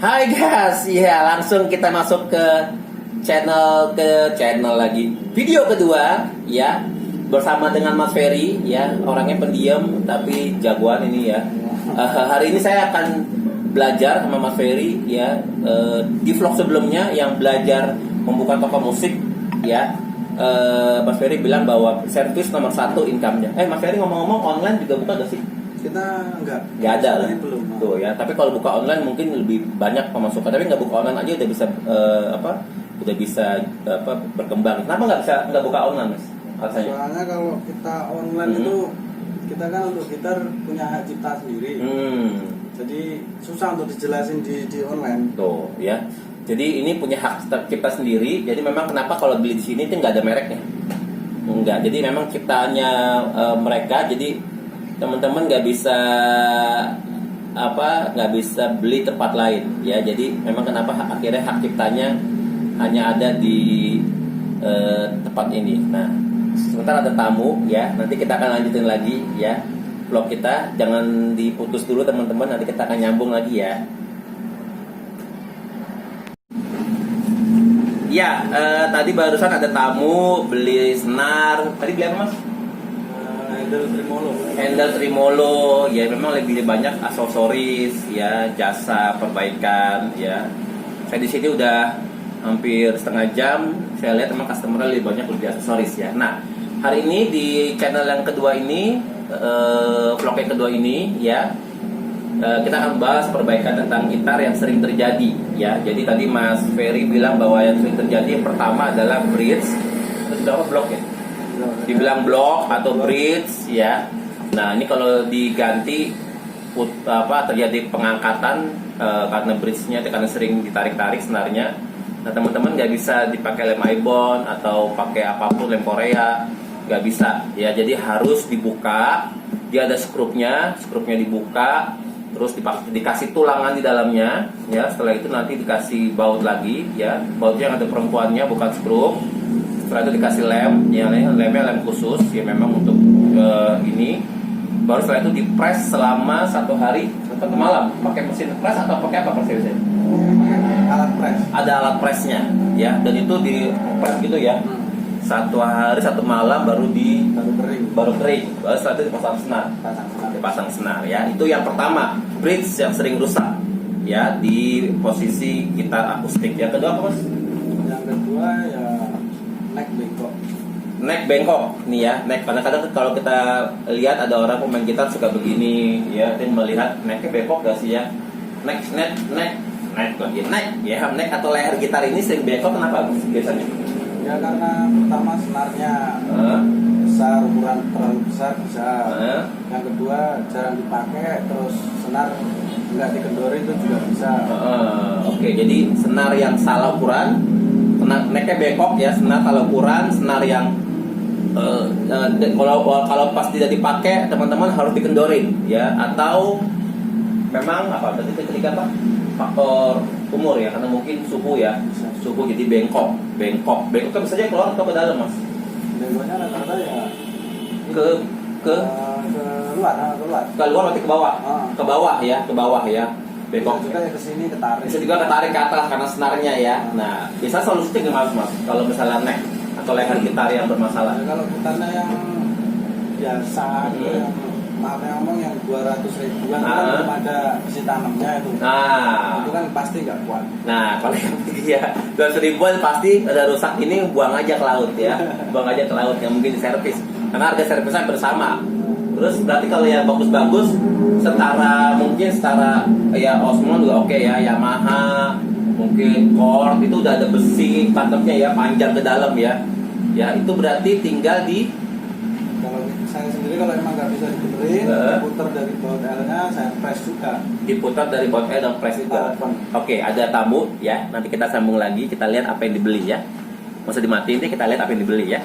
Hai guys, ya langsung kita masuk ke channel lagi. Video kedua ya, bersama dengan Mas Ferry ya, orangnya pendiam tapi jagoan ini ya. Hari ini saya akan belajar sama Mas Ferry ya. Di vlog sebelumnya yang belajar membuka toko musik ya. Mas Ferry bilang bahwa servis nomor 1 income-nya. Mas Ferry ngomong-ngomong online juga buka gak sih? Kita enggak ada lah. Belum. Tuh ya, tapi kalau buka online mungkin lebih banyak pemasukan. Tapi nggak buka online aja udah bisa berkembang. Kenapa nggak buka online, Mas? Rasanya? Soalnya kalau kita online itu kita kan untuk gitar punya hak cipta sendiri. Jadi susah untuk dijelasin di online. Tuh ya. Jadi ini punya hak cipta sendiri. Jadi memang kenapa kalau beli di sini itu nggak ada mereknya? Enggak. Jadi memang ciptaannya mereka. Jadi teman-teman nggak bisa beli tempat lain ya. Jadi memang kenapa akhirnya hak ciptanya hanya ada di tempat ini. Nah, sebentar ada tamu ya, nanti kita akan lanjutin lagi ya vlog kita. Jangan diputus dulu teman-teman, nanti kita akan nyambung lagi ya. Ya, tadi barusan ada tamu beli senar. Tadi beli apa, Mas? Handle tremolo ya, memang lebih banyak aksesoris ya, jasa perbaikan ya. Saya di sini udah hampir setengah jam, saya lihat memang customer lebih banyak lebih aksesoris ya. Nah, hari ini di channel yang kedua ini, vlog yang kedua ini ya, kita akan bahas perbaikan tentang gitar yang sering terjadi ya. Jadi tadi Mas Ferry bilang bahwa yang sering terjadi yang pertama adalah bridge, terus berapa blok ya? Dibilang block atau bridge ya. Nah, ini kalau diganti terjadi pengangkatan karena bridge-nya karena sering ditarik-tarik senarnya. Nah, teman-teman nggak bisa dipakai lem ibon atau pakai apapun, lem Korea, nggak bisa ya. Jadi harus dibuka. Dia ada skrupnya dibuka, terus dikasih tulangan di dalamnya ya. Setelah itu nanti dikasih baut lagi ya. Bautnya yang ada perempuannya, bukan skrup. Setelah itu dikasih lem, ya lemnya lem khusus ya memang untuk ini. Baru setelah itu dipres selama 1 hari 1 malam. Pakai mesin pres atau pakai apa persisnya? Alat pres. Ada alat presnya ya, dan itu dipres gitu ya. 1 hari 1 malam baru kering. Baru setelah itu dipasang senar ya. Itu yang pertama, bridge yang sering rusak ya di posisi gitar akustik. Yang kedua apa, Mas? Yang kedua ya neck bengkok nih ya. Neck, kadang-kadang kalau kita lihat ada orang pemain gitar suka begini ya, dia melihat necknya bengkok gak sih ya. Neck ya, neck atau leher gitar ini sering bengkok, kenapa biasanya? Ya karena pertama senarnya besar, ukuran terlalu besar bisa. Yang kedua jarang dipakai, terus senar nggak dikendorin itu juga bisa. Oke, jadi senar yang salah ukuran, necknya bengkok ya, senar salah ukuran, senar yang kalau pas tidak dipakai teman-teman harus dikendorin ya, atau memang tadi ketika faktor umur ya, karena mungkin suhu ya, suhu jadi bengkok kan bisa aja keluar atau ke dalam, Mas? Bengkoknya rata-rata ya keluar nanti ke bawah ya bengkok juga ya, ke sini ketarik. Bisa juga ketarik ke atas karena senarnya ya. Nah, bisa solusinya gimana, Mas? Kalau misalnya neck atau leher gitar yang bermasalah. Ya, kalau gitarnya yang biasa yang ngomong yang 200 ribuan kan belum ada besi tanamnya itu. Itu kan pasti nggak kuat. Nah, kalau yang ya 200 ribuan pasti ada rusak, ini buang aja ke laut ya. Buang aja ke laut, yang mungkin diservis. Karena harga servisnya bersama. Terus berarti kalau yang bagus-bagus setara ya Osmond juga oke ya, Yamaha mungkin Korg itu udah ada besi tandemnya ya, panjang ke dalam ya. Ya itu berarti tinggal kalau saya sendiri kalau emang nggak bisa dibenerin, diputar dari baut L-nya, saya press juga. Diputar dari baut L dan press juga. Oke, ada tamu ya. Nanti kita sambung lagi, kita lihat apa yang dibeli ya. Masa dimatiin deh, kita lihat apa yang dibeli ya.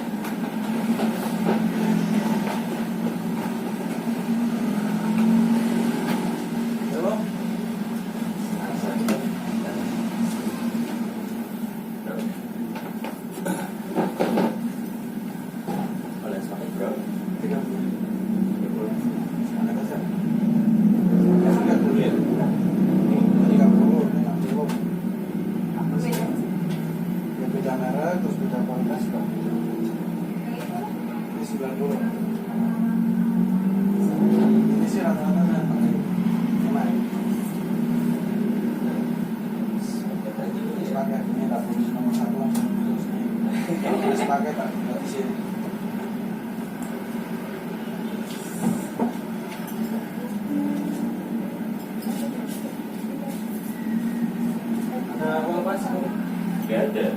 Nggak ada.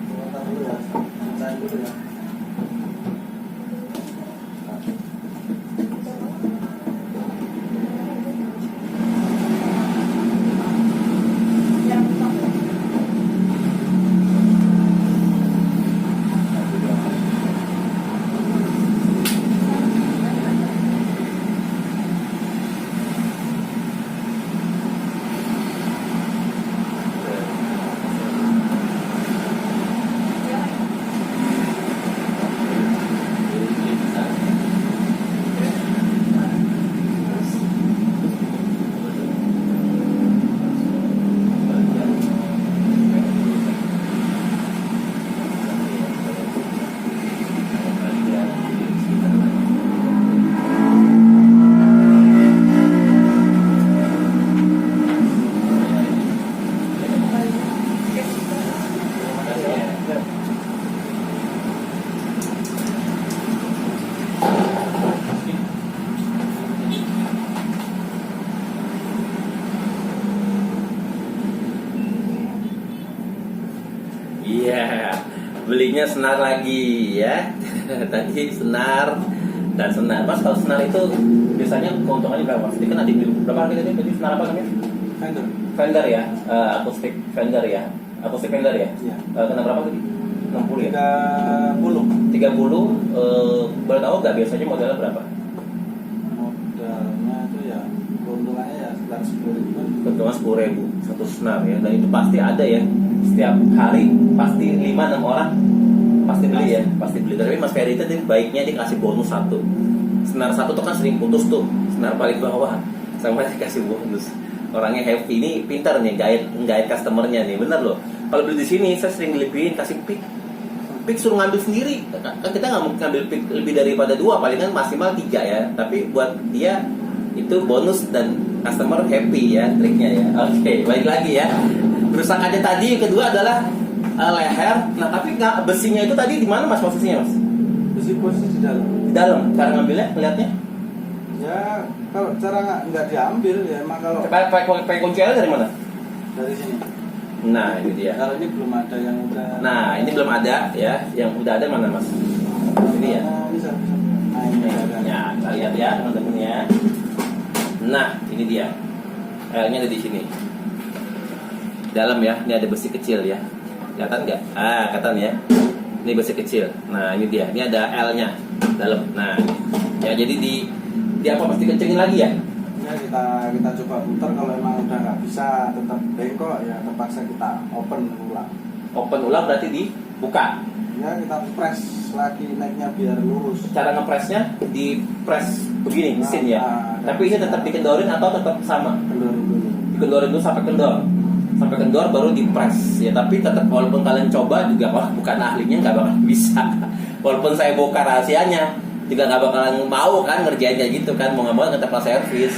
Bentar dulu ya, saya dulu ya. Iya, belinya senar lagi ya. Tadi senar dan senar. Mas, kalau senar itu biasanya keuntungannya berapa? Mas? Ini kan ada berapa harga tadi? Jadi senar apa namanya? Fender. Fender ya, akustik Fender ya. Akustik Fender ya. Iya. Kena berapa tadi? 60 ya? 30. 30, boleh tahu nggak biasanya modelnya berapa? Modalnya itu ya keuntungannya ya sekitar 10.000. Keuntungan 10.000 satu senar ya. Dan itu pasti ada ya. Setiap hari pasti 5-6 orang pasti beli ya, pasti beli. Tapi Mas Ferry itu baiknya dikasih bonus satu. Senar satu tuh kan sering putus tuh, senar paling bawah sama dikasih bonus. Orangnya happy ini, pintar nih guide customernya nih, bener loh. Kalau beli di sini saya sering lebihin kasih pick suruh ngambil sendiri. Kan kita nggak mungkin ngambil pick lebih daripada 2, palingan maksimal 3 ya. Tapi buat dia itu bonus dan customer happy ya triknya ya. Oke, balik lagi ya. Kerusakannya tadi yang kedua adalah leher. Nah, tapi besinya itu tadi di mana Mas posisinya Mas? Besi posisi di dalam. Di dalam. Cara ngambilnya, melihatnya? Ya kalau cara nggak diambil ya emang kalau Pakai kunci dari mana? dari sini. Nah, ini dia. Kalau ini belum ada yang udah. Nah, ini belum ada ya. Yang udah ada mana Mas? Ini ya. Bisa. Nah, ini ada. Ya, kita lihat ya teman-teman ya. Nah, ini dia. L-nya ada di sini. Dalam ya, ini ada besi kecil ya. Kelihatan nggak? Kelihatan ya. Ini besi kecil. Nah, ini dia. Ini ada L-nya dalam. Nah, ya jadi di apa pasti kencengin lagi ya? Ya kita coba putar, kalau emang udah nggak bisa tetap bengkok ya terpaksa kita open ulang. Open ulang berarti dibuka. Ya kita press lagi naiknya biar lurus. Cara ngepresnya di press begini mesin ya. Tapi ini tetap dikendorin atau tetap sama? Kendorin dulu. Dikendorin dulu sampai kendor. Sampai kendor baru di press ya. Tapi tetap walaupun kalian coba juga bukan ahlinya nggak bakal bisa. Walaupun saya bongkar rahasianya juga nggak bakalan mau kan ngerjain kayak gitu kan, mau nggak mau tetap servis.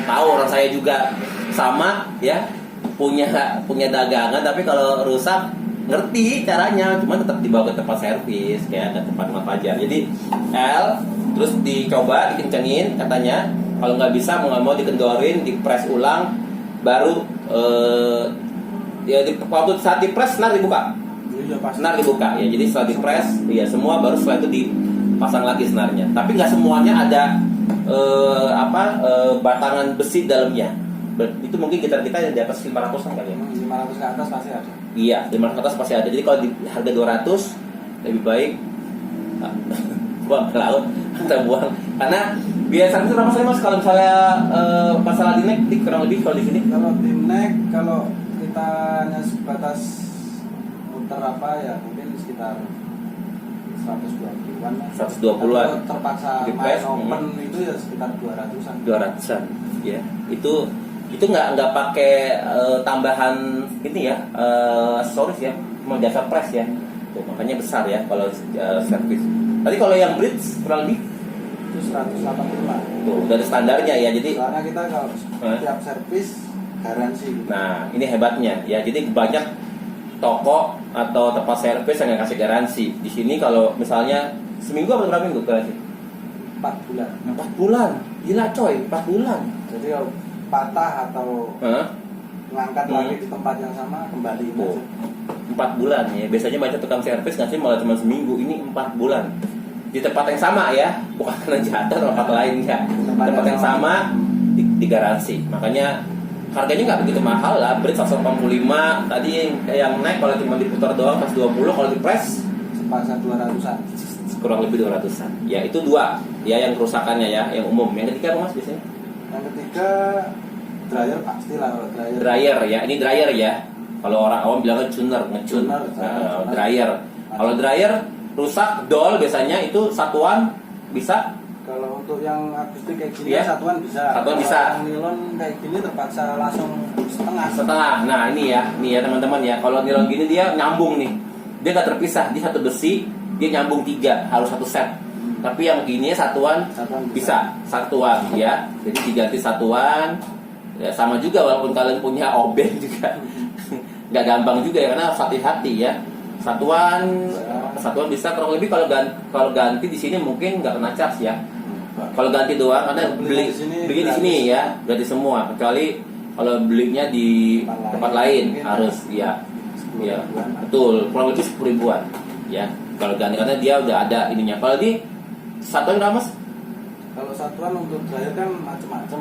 Tahu orang saya juga sama ya, punya dagangan, tapi kalau rusak ngerti caranya, cuma tetap dibawa ke tempat servis kayak ke tempat Mas Fajar. Jadi L terus dicoba dikencengin katanya, kalau nggak bisa mau nggak mau dikendorin, dipres ulang, baru waktu saat dipres senar dibuka. Iya, pasti. Senar dibuka ya, jadi setelah dipres ya semua, baru setelah itu dipasang lagi senarnya. Tapi nggak semuanya ada batangan besi dalamnya. Itu mungkin kita di atas 500-an kali ya. 500 ke atas pasti ada. Iya, 500 ke atas pasti ada. Jadi kalau di harga 200 lebih baik buang ke laut atau buang. Karena biasanya itu berapa sih Mas kalau misalnya masalah di neck kurang lebih kalau di sini? Kalau di neck, kalau kita hanya sebatas putar ya mungkin sekitar 120-an. 120-an. Kalau terpaksa main open itu ya sekitar 200-an. 200-an. Ya. Itu nggak pakai tambahan ini ya, aksesoris ya, cuma jasa press ya. Tuh, makanya besar ya kalau servis. Tadi kalau yang bridge kurang lebih itu 185. tuh udah ada standarnya ya. Jadi soalnya kita kalau setiap servis garansi. nah, ini hebatnya ya. Jadi banyak toko atau tempat servis yang nggak kasih garansi. Di sini kalau misalnya seminggu atau berapa minggu garansi? 4 bulan. 4 bulan. Gila coy, 4 bulan. Jadi kalau patah atau ngangkat lagi di tempat yang sama kembali Oh, 4 bulan ya. Biasanya banyak tukang servis ngasih malah cuma seminggu, ini 4 bulan. Di tempat yang sama ya, bukan karena jatuh atau tempat lain ya. Tempat yang sama digaransi. Makanya harganya nggak begitu mahal lah. Bridge 185 tadi yang naik kalau cuma diputar doang pas 20, kalau di press sepasang 200-an. kurang lebih 200-an. Ya itu 2 ya yang kerusakannya ya, yang umum. Yang ketiga apa Mas biasanya? Yang ketiga dryer pastilah kalau dryer. Dryer ya, ini dryer ya. Kalau orang awam bilangnya tuner, ngecun. Dryer. Kalau dryer rusak dol biasanya itu satuan bisa. Kalau untuk yang akustik kayak gini Ya. satuan bisa. Satuan Kalau bisa. yang nilon kayak gini terpaksa langsung setengah. Setengah. Nah ini ya teman-teman ya. Kalau nilon gini dia nyambung nih. Dia nggak terpisah. Dia satu besi, dia nyambung 3, harus satu set. Tapi yang gini satuan bisa satuan ya. Jadi diganti satuan. Ya, sama juga walaupun kalian punya obeng juga nggak gampang juga ya, karena harus hati-hati ya. Satuan bisa kurang lebih. Kalau ganti di sini mungkin nggak kena charge ya. Kalau ganti doang karena beli di sini ya, ganti semua. Kecuali kalau belinya di tempat lain harus ya betul, kurang lebih 10 ribuan ya. Kalau ganti karena dia udah ada ininya. Kalau di satuan berapa Mas? Kalau satuan untuk dryer kan macam-macam.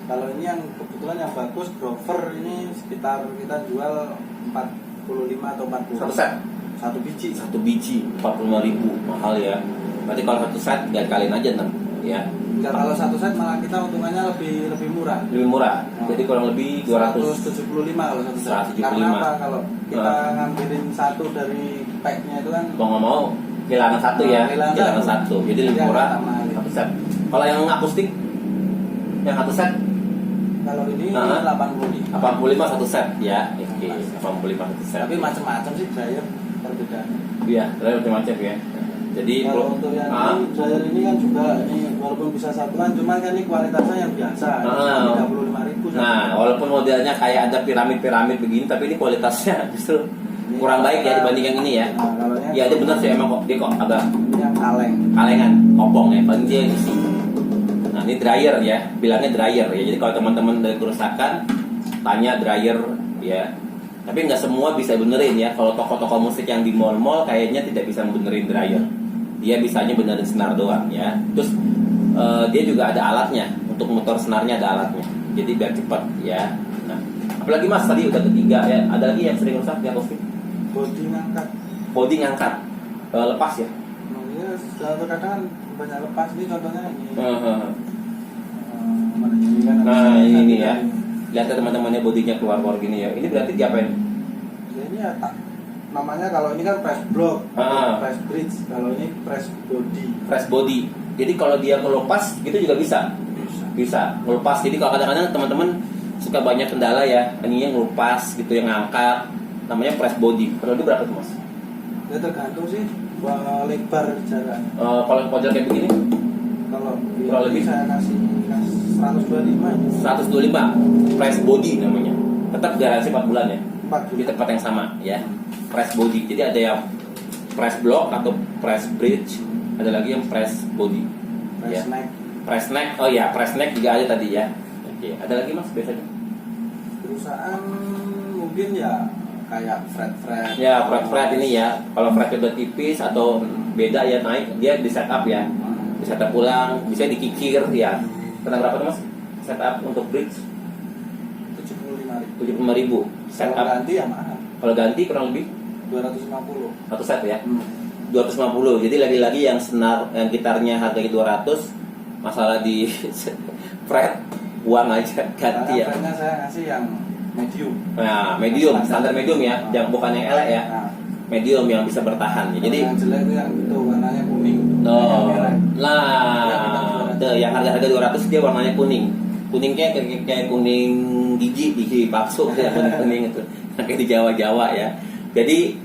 Kalau ini yang kebetulan yang bagus Grover ini sekitar kita jual 45 atau 40. Satu set? Satu biji. Satu biji 45.000, mahal ya. Berarti kalau satu set kalian aja 6 ya. Enggak, kalau satu set malah kita untungannya lebih murah. Lebih murah. Jadi kurang lebih 175 kalau satu set. 175. Karena apa? Kalau kita ngambilin satu dari packnya itu kan mau nggak mau kehilangan satu ya, kehilangan satu. Jadi lebih murah satu set. Kalau yang akustik yang satu set kalau ini 85 satu set ya. Oke, 85 satu set. Tapi macam-macam sih dryer perbedaan. Iya, dryer macam-macam ya. Jadi kalau untuk yang ini, dryer ini kan juga ini walaupun bisa satuan, cuman kan ini kualitasnya yang biasa. 35.000. Nah, walaupun modelnya kayak ada piramid-piramid begini, tapi ini kualitasnya justru kurang baik ya dibanding yang ini ya. Iya, dia benar sih emang kok dia kok agak yang kalengan, kopong ya, paling dia isi. Nah, ini dryer ya, bilangnya dryer ya. Jadi kalau teman-teman dari kerusakan tanya dryer ya. Tapi nggak semua bisa benerin ya. Kalau toko-toko musik yang di mall-mall kayaknya tidak bisa benerin dryer. Dia bisanya benerin senar doang ya. Terus dia juga ada alatnya, untuk motor senarnya ada alatnya. Jadi biar cepat ya. Nah, apalagi Mas tadi udah ketiga ya. Ada lagi yang sering rusak ya akustik? Body ngangkat. Lepas ya. Iya, kadang kan banyak lepas. Ini contohnya ini. Nah ini ya, lihat teman-temannya bodinya keluar gini ya. Ini berarti diapain? Ya, ini ya namanya kalau ini kan press block, press bridge. Kalau ini press body. Press body. Jadi kalau dia ngelepas gitu juga bisa ngelepas. Jadi kalau kadang-kadang teman-teman suka banyak kendala ya, ininya ngelupas gitu, yang ngangkat. Namanya press body. Kalau itu berapa tuh Mas? Ya tergantung sih lebar jarak. Kalau pojok kayak begini? Kalau kurang lebih saya kasih 125. 125 press body namanya. Tetap garansi 4 bulan ya. 4 Di tempat yang sama ya. Press body. Jadi ada yang press block atau press bridge, ada lagi yang press body. Press neck. Press neck. Oh ya, press neck juga ada tadi ya. Oke, ada lagi Mas biasanya? Perusahaan mungkin ya kayak fret. Ya, fret ini ya. Kalau fretnya udah tipis atau beda ya naik, dia di setup ya. Di setup ulang, bisa dikikir ya. Kena berapa tuh Mas? Setup untuk bridge 75.000. Setup ganti ya mahal. Kalau ganti kurang lebih 250. satu set ya. 250. Jadi lagi-lagi yang senar yang gitarnya harganya 200, masalah di fret buang aja ganti ya. Karena saya ngasih yang medium. Nah, medium, standar medium ya, yang bukan yang elek ya. Medium yang bisa bertahan ya. Jadi yang jelek itu yang itu warnanya kuning. Yang harga 200 dia warnanya kuning. Kuningnya kayak kuning gigi palsu ya, kuning itu. Kayak di Jawa ya. Jadi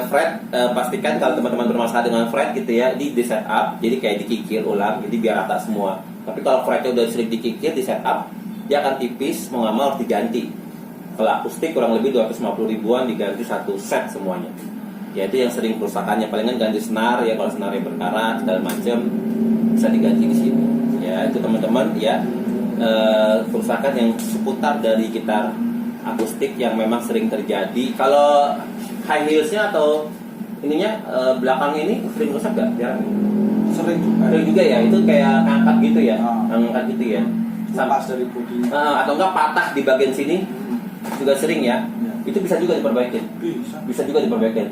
fret pastikan kalau teman-teman bermasalah dengan fret gitu ya, di setup, jadi kayak dikikir ulang, jadi biar rata semua. Tapi kalau fretnya udah sering dikikir, di setup, dia akan tipis, mau nggak mau harus diganti. Kalau akustik kurang lebih 250 ribuan diganti satu set semuanya. Ya itu yang sering kerusakannya, palingan ganti senar ya, kalau senarnya berkarat segala macam bisa diganti di sini. Ya itu teman-teman ya. kerusakan yang seputar dari gitar akustik yang memang sering terjadi. Kalau high heelsnya atau ininya belakang ini sering rusak gak? Jarang. Sering juga ya. Itu kayak ngangkat gitu ya, ngangkat gitu ya. Lepas dari bodinya. Atau enggak patah di bagian sini juga sering ya. Itu bisa juga diperbaiki. Bisa juga diperbaiki.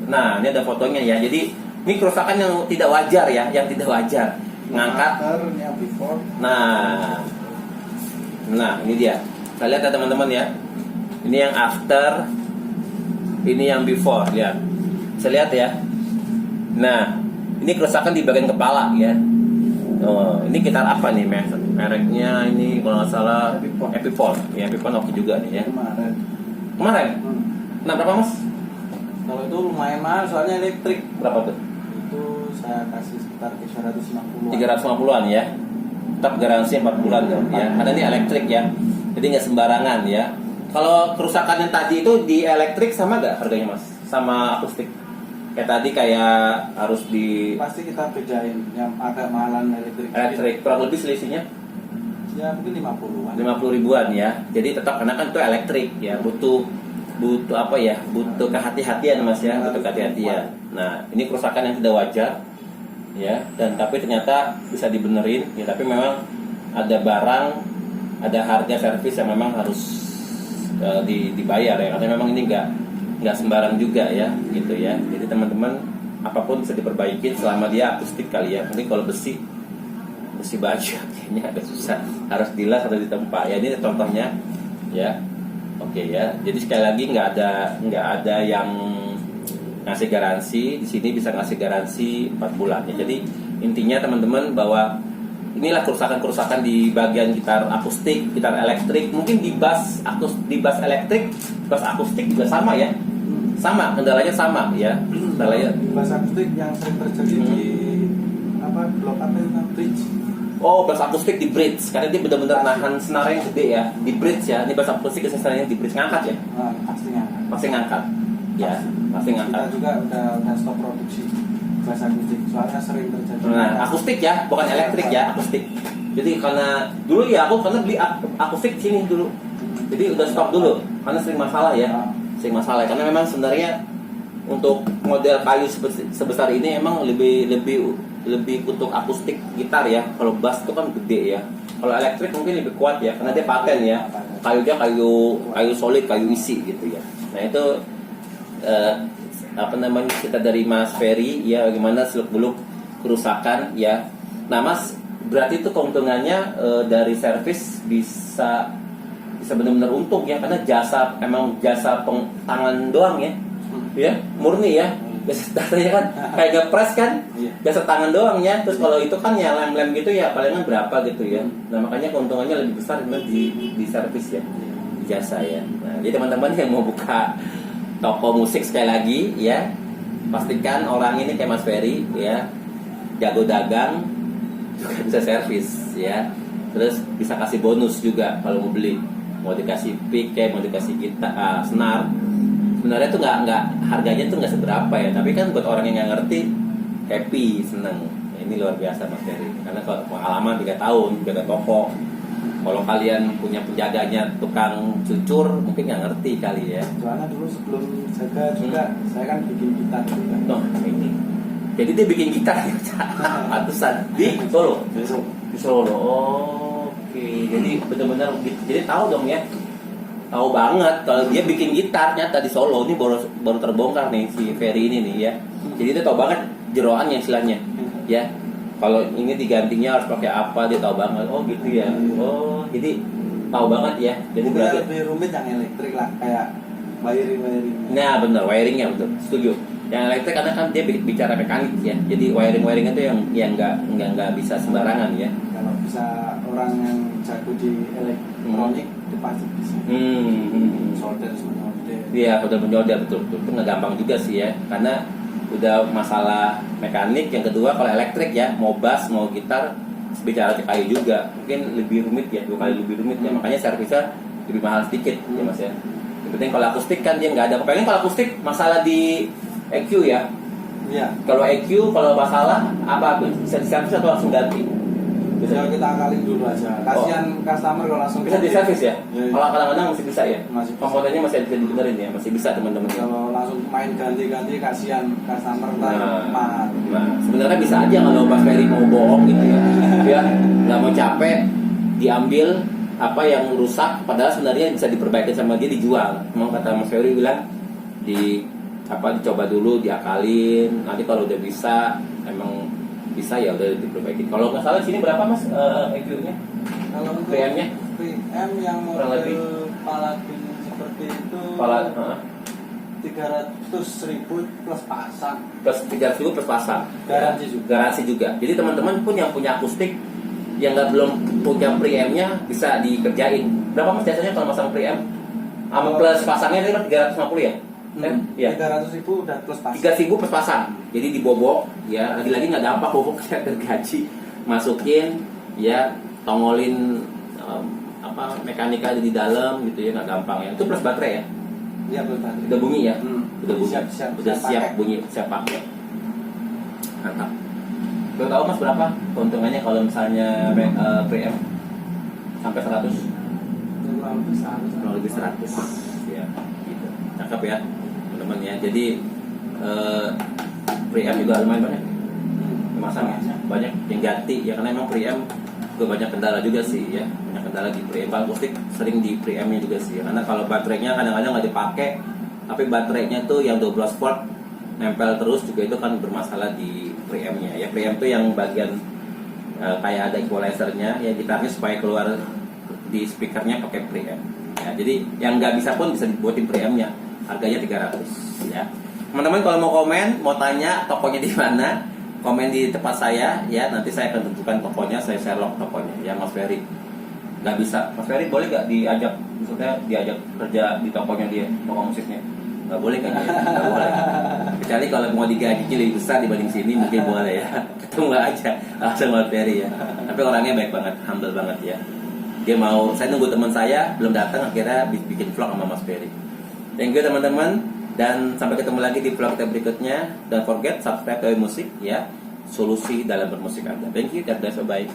Nah, ini ada fotonya ya. Jadi ini kerusakan yang tidak wajar ya, yang tidak wajar. Ngangkat. Nah, ini dia. Kita lihat ya teman-teman ya. Ini yang after, ini yang before ya. Bisa lihat ya. Nah, ini kerusakan di bagian kepala ya. Oh, ini gitar apa nih mereknya ini kalau nggak salah Epiphone. Ya, Epiphone oke juga nih ya. Kemarin. Nah, berapa Mas? Kalau itu lumayan mahal soalnya elektrik. Berapa tuh? Itu saya kasih sekitar 350. 350-an ya. Tetap garansi 4 bulan ya. Karena ini elektrik ya. Jadi nggak sembarangan ya. Kalau kerusakan yang tadi itu di elektrik sama nggak harganya Mas? Sama akustik? Kayak tadi kayak harus di pasti kita bedain yang agak mahalan elektrik kurang lebih selisihnya ya mungkin 50-an 50 ribuan ya. Jadi tetap karena kan itu elektrik ya, butuh apa ya, butuh kehati-hatian Mas ya, butuh kehati-hatian. Nah, ini kerusakan yang tidak wajar ya, dan tapi ternyata bisa dibenerin ya, tapi memang ada barang, ada harga servis yang memang harus dibayar ya, karena memang ini nggak sembarang juga ya, gitu ya. Jadi teman-teman apapun bisa diperbaiki selama dia akustik kali ya. Mungkin kalau besi baja kayaknya agak susah, harus dilas atau ditempa ya. Ini contohnya ya. Oke ya. Jadi sekali lagi nggak ada yang ngasih garansi. Di sini bisa ngasih garansi 4 bulan ya. Jadi intinya teman-teman bahwa inilah kerusakan-kerusakan di bagian gitar akustik, gitar elektrik. Mungkin di bass elektrik, bass akustik juga sama ya. Sama, kendalanya sama ya. Kendalanya bass akustik yang sering terjadi di blok apa itu bridge. Oh, bass akustik di bridge, karena dia benar-benar nahan senar yang gede ya. Di bridge ya. Ini bass akustik senarnya di bridge ngangkat ya. Pasti ngangkat. Ya, pasti ngangkat. Kita juga udah stop produksi bass akustik soalnya sering terjadi. Nah, akustik ya, bukan elektrik ya, akustik. Jadi karena dulu ya aku beli akustik sini dulu. Jadi udah stop dulu karena sering masalah ya. Sering masalah karena memang sebenarnya untuk model kayu sebesar ini emang lebih untuk akustik gitar ya. Kalau bass itu kan gede ya. Kalau elektrik mungkin lebih kuat ya karena dia paten ya. Kayunya kayu solid, kayu isi gitu ya. Nah, itu kita dari Mas Ferry ya, bagaimana seluk-beluk kerusakan ya. Nah Mas, berarti itu keuntungannya dari servis bisa benar-benar untung ya, karena jasa tangan doang ya, ya murni ya. Biasanya kan kayak ngepres kan, jasa tangan doang ya. Terus kalau itu kan ya lem-lem gitu ya, palingan berapa gitu ya. Nah makanya keuntungannya lebih besar di servis ya, di jasa ya. Nah, jadi teman-teman yang mau buka toko musik sekali lagi ya, pastikan orang ini kayak Mas Ferry ya, jago dagang juga bisa servis ya. Terus bisa kasih bonus juga kalau mau beli, mau dikasih pick kayak mau dikasih gitar, senar. Sebenarnya tuh nggak harganya tuh nggak seberapa ya, tapi kan buat orang yang nggak ngerti happy, seneng. Ini luar biasa Mas Ferry, karena kalau pengalaman 3 tahun jaga toko. Kalau kalian punya penjaganya tukang cucur, mungkin nggak ngerti kali ya. Soalnya dulu sebelum jaga juga saya kan bikin gitar juga. Noh, ini. Jadi dia bikin gitar ya, ratusan di Solo. Di Solo. Oke. Jadi benar-benar jadi tahu dong ya. Tahu banget kalau dia bikin gitar nyata di Solo. Ini baru terbongkar nih si Ferry ini nih ya. Jadi dia tahu banget jeroannya istilahnya. Ya. Kalau ini digantinya harus pakai apa, dia tahu banget. Oh gitu ya. Oh, jadi tahu banget ya. Jadi berarti lebih rumit yang elektrik lah, kayak wiring. Nah benar, wiringnya betul, setuju. Yang elektrik karena kan dia bicara mekanik ya. Jadi wiring itu yang nggak bisa sembarangan ya. Kalau bisa orang yang jago di elektronik itu pasti bisa. Solder semua. Iya, solder betul. Itu nggak gampang juga sih ya, karena udah masalah mekanik. Yang kedua kalau elektrik ya, mau bass mau gitar bicara kayu juga mungkin lebih rumit ya, 2 kali lebih rumit ya, makanya servisnya lebih mahal sedikit ya Mas ya. Yang penting kalau akustik kan dia nggak ada. Paling kalau akustik masalah di EQ ya. Iya. Kalau EQ kalau masalah apa bisa diservis atau langsung ganti? Bisa kita akalin dulu aja. Kasihan customer kalau langsung Bisa diservis ya? Iya. Kalau kadang-kadang masih bisa ya? Masih bisa. Komponennya masih bisa dibenerin ya? Masih bisa teman-teman. Kalau langsung main ganti-ganti kasihan customer Nah, sebenarnya bisa aja kalau Mas Ferry mau bohong gitu ya. Dia nggak mau capek, diambil apa yang rusak, padahal sebenarnya bisa diperbaiki sama dia, dijual. Memang kata Mas Ferry bilang dicoba dulu, diakalin. Nanti kalau udah bisa, emang bisa ya udah diperbaiki. Kalau nggak salah sini berapa Mas EQ-nya? Kalau untuk PM-nya? PM yang Kurang lebih. model Paladin seperti itu 300.000 plus pasang. Plus 300.000 plus pasang. Garansi juga. Garansi juga. Jadi teman-teman pun yang punya akustik yang belum punya preamp-nya bisa dikerjain. Berapa Mas biasanya kalau masang preamp? Sama plus pasangnya itu kan 350 ya? Iya. 300.000 udah plus pasang. 3.000 plus pasang. Jadi dibobok ya, lagi-lagi nggak gampang bobok kayak gergaji. Masukin ya, tongolin mekanika di dalam gitu ya, nggak gampang ya. Itu plus baterai ya? Iya, plus baterai. Udah bunyi ya? Udah bunyi. Udah siap bunyi, siap pakai. Mantap. Lo tahu Mas berapa keuntungannya kalau misalnya preamp sampai 100? Kurang lebih 100 ya, gitu. Cakep ya teman-teman ya. Jadi preamp juga lumayan banyak masangnya, banyak yang ganti ya, karena emang preamp juga banyak kendala juga sih ya, banyak kendala di preamp. Akustik sering di preampnya juga sih, karena kalau baterainya kadang-kadang nggak dipakai, tapi baterainya tuh yang 12 volt nempel terus juga, itu kan bermasalah di preampnya ya. Preamp tuh yang bagian kayak ada equalizernya ya, gitarnya supaya keluar di speakernya pakai preamp ya. Jadi yang nggak bisa pun bisa dibuatin preampnya, harganya 300 ya. Teman-teman kalau mau komen, mau tanya tokonya di mana, komen di tempat saya ya, nanti saya akan tentukan tokonya, saya share log tokonya ya. Mas Ferry nggak bisa, Mas Ferry boleh nggak diajak, maksudnya diajak kerja di tokonya dia, toko musiknya? Nggak boleh kan ya? Nggak boleh. Kecuali kalau mau digajinya lebih besar dibanding sini, mungkin boleh ya. Ketemu aja langsung Mas Ferry ya. Tapi orangnya baik banget, humble banget ya. Dia mau, saya nunggu teman saya belum datang, akhirnya bikin vlog sama Mas Ferry. Thank you teman-teman, dan sampai ketemu lagi di vlog kita berikutnya. Don't forget subscribe to Musik ya, solusi dalam bermusik Anda. Thank you, God bless, bye.